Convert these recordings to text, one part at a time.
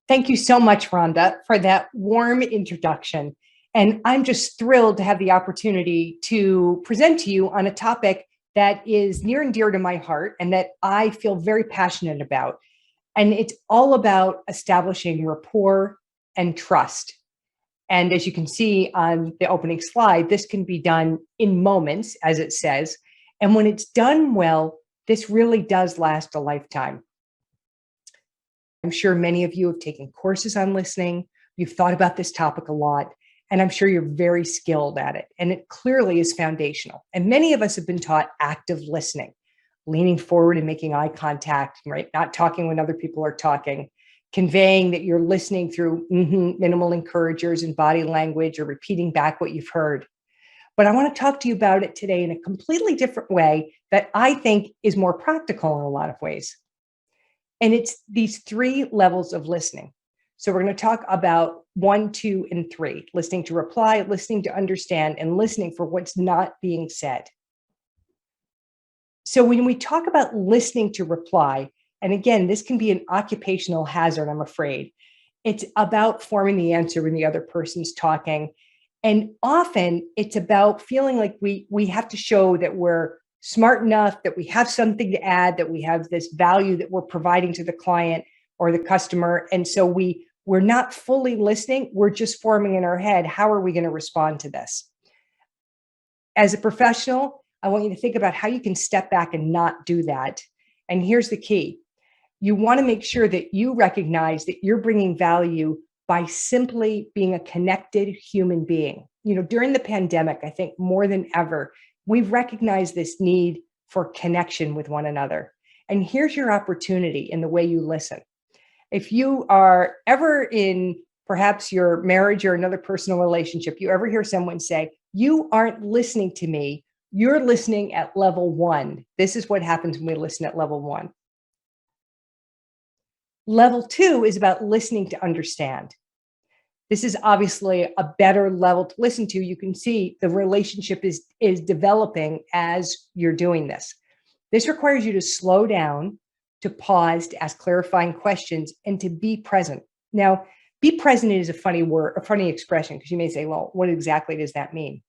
Thank you so much, Rhonda, for that warm introduction. And I'm just thrilled to have the opportunity to present to you on a topic that is near and dear to my heart and that I feel very passionate about. And it's all about establishing rapport and trust. And as you can see on the opening slide, this can be done in moments, as it says. And when it's done well, this really does last a lifetime. I'm sure many of you have taken courses on listening. You've thought about this topic a lot, and I'm sure you're very skilled at it. And it clearly is foundational. And many of us have been taught active listening, leaning forward and making eye contact, right? Not talking when other people are talking, conveying that you're listening through minimal encouragers and body language or repeating back what you've heard. But I want to talk to you about it today in a completely different way that I think is more practical in a lot of ways. And it's these three levels of listening. So we're going to talk about 1, 2, and 3, listening to reply, listening to understand, and listening for what's not being said. So when we talk about listening to reply, and again, this can be an occupational hazard, I'm afraid. It's about forming the answer when the other person's talking. And often it's about feeling like we have to show that we're smart enough, that we have something to add, that we have this value that we're providing to the client or the customer. And so we're not fully listening. We're just forming in our head, how are we going to respond to this? As a professional, I want you to think about how you can step back and not do that. And here's the key. You want to make sure that you recognize that you're bringing value by simply being a connected human being. During the pandemic, I think more than ever, we've recognized this need for connection with one another. And here's your opportunity in the way you listen. If you are ever in perhaps your marriage or another personal relationship, you ever hear someone say, "You aren't listening to me, you're listening at level 1." This is what happens when we listen at level 1. Level 2 is about listening to understand. This is obviously a better level to listen to. You can see the relationship is developing as you're doing this. This requires you to slow down, to pause, to ask clarifying questions, and to be present. Now, be present is a funny word, a funny expression, because you may say, well, what exactly does that mean?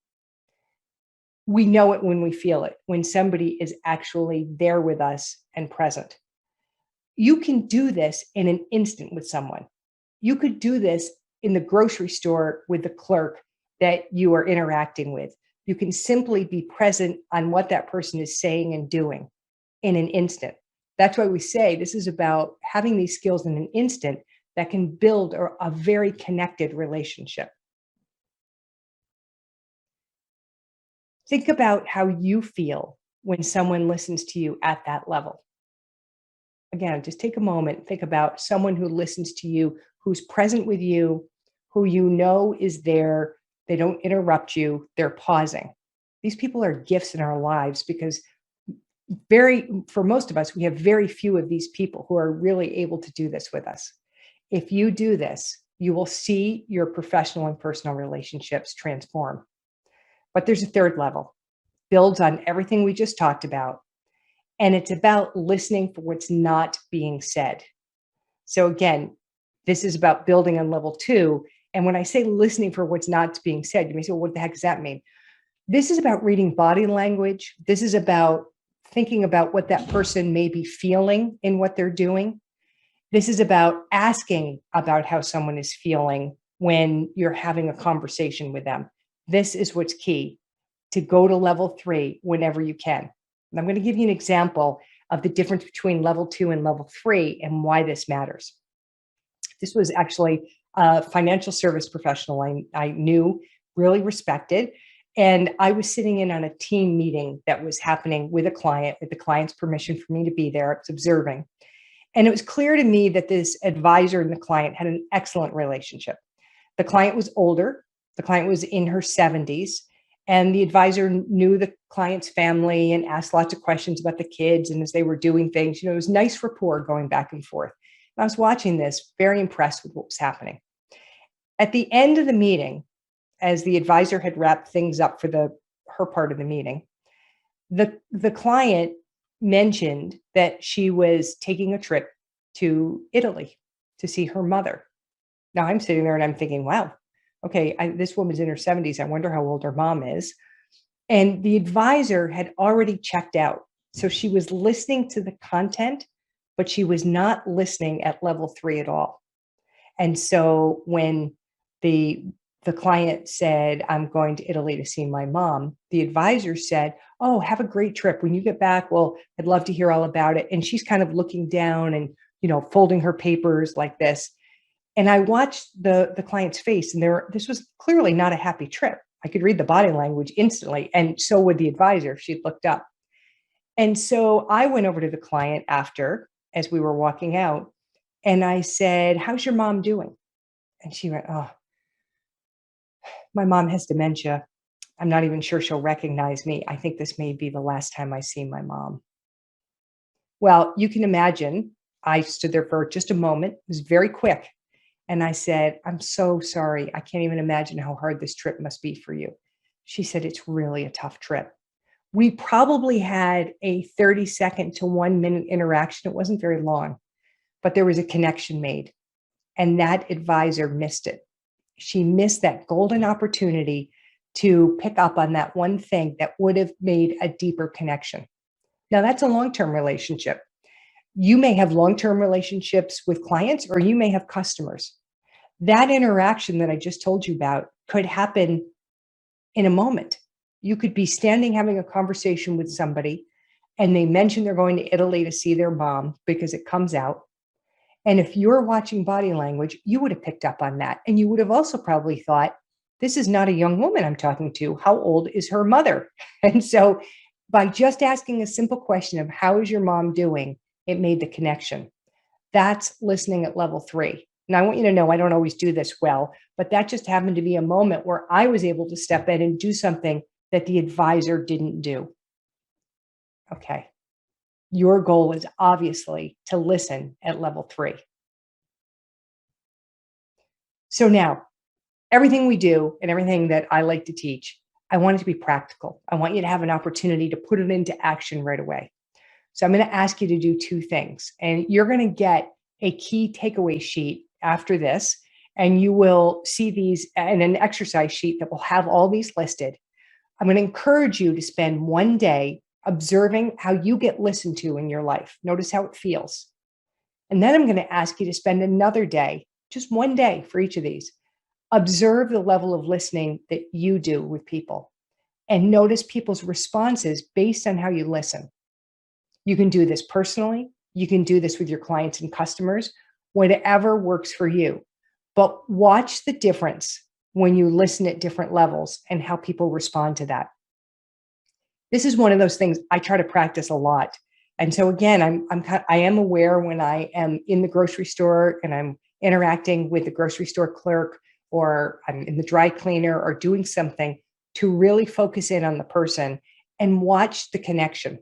We know it when we feel it, when somebody is actually there with us and present. You can do this in an instant with someone. You could do this in the grocery store with the clerk that you are interacting with. You can simply be present on what that person is saying and doing in an instant. That's why we say this is about having these skills in an instant that can build a very connected relationship. Think about how you feel when someone listens to you at that level. Again, just take a moment, think about someone who listens to you, who's present with you, who you know is there. They don't interrupt you, they're pausing. These people are gifts in our lives because for most of us, we have very few of these people who are really able to do this with us. If you do this, you will see your professional and personal relationships transform. But there's a third level, builds on everything we just talked about. And it's about listening for what's not being said. So again, this is about building on level 2. And when I say listening for what's not being said, you may say, well, what the heck does that mean? This is about reading body language. This is about thinking about what that person may be feeling in what they're doing. This is about asking about how someone is feeling when you're having a conversation with them. This is what's key, to go to level 3 whenever you can. And I'm going to give you an example of the difference between level 2 and level 3 and why this matters. This was actually a financial service professional I knew, really respected. And I was sitting in on a team meeting that was happening with a client, with the client's permission for me to be there. I was observing. And it was clear to me that this advisor and the client had an excellent relationship. The client was older. The client was in her 70s. And the advisor knew the client's family and asked lots of questions about the kids. And as they were doing things, it was nice rapport going back and forth. And I was watching this, very impressed with what was happening. At the end of the meeting, as the advisor had wrapped things up for her part of the meeting, the client mentioned that she was taking a trip to Italy to see her mother. Now I'm sitting there and I'm thinking, wow, okay, this woman's in her 70s. I wonder how old her mom is. And the advisor had already checked out. So she was listening to the content, but she was not listening at level 3 at all. And so when the the client said, "I'm going to Italy to see my mom," the advisor said, "Oh, have a great trip. When you get back, well, I'd love to hear all about it." And she's kind of looking down and, folding her papers like this. And I watched the client's face, and this was clearly not a happy trip. I could read the body language instantly, and so would the advisor if she'd looked up. And so I went over to the client after, as we were walking out, and I said, "How's your mom doing?" And she went, "Oh, my mom has dementia. I'm not even sure she'll recognize me. I think this may be the last time I see my mom." Well, you can imagine, I stood there for just a moment. It was very quick. And I said, "I'm so sorry. I can't even imagine how hard this trip must be for you." She said, "It's really a tough trip." We probably had a 30-second to 1-minute interaction. It wasn't very long, but there was a connection made. And that advisor missed it. She missed that golden opportunity to pick up on that one thing that would have made a deeper connection. Now, that's a long term relationship. You may have long term relationships with clients, or you may have customers. That interaction that I just told you about could happen in a moment. You could be standing having a conversation with somebody, and they mention they're going to Italy to see their mom because it comes out. And if you're watching body language, you would have picked up on that. And you would have also probably thought, this is not a young woman I'm talking to. How old is her mother? And so by just asking a simple question of how is your mom doing, it made the connection. That's listening at level 3. Now, I want you to know I don't always do this well, but that just happened to be a moment where I was able to step in and do something that the advisor didn't do. Okay. Your goal is obviously to listen at level 3. So now, everything we do and everything that I like to teach, I want it to be practical. I want you to have an opportunity to put it into action right away. So I'm going to ask you to do 2 things, and you're going to get a key takeaway sheet after this, and you will see these in an exercise sheet that will have all these listed. I'm going to encourage you to spend one day observing how you get listened to in your life. Notice how it feels. And then I'm going to ask you to spend another day, just one day for each of these. Observe the level of listening that you do with people and notice people's responses based on how you listen. You can do this personally. You can do this with your clients and customers, whatever works for you. But watch the difference when you listen at different levels and how people respond to that. This is one of those things I try to practice a lot. And so again, I am aware when I am in the grocery store and I'm interacting with the grocery store clerk, or I'm in the dry cleaner or doing something, to really focus in on the person and watch the connection.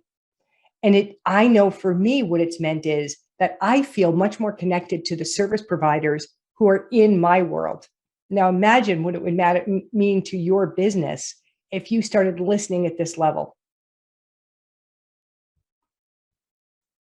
And I know for me what it's meant is that I feel much more connected to the service providers who are in my world. Now imagine what it would mean to your business if you started listening at this level.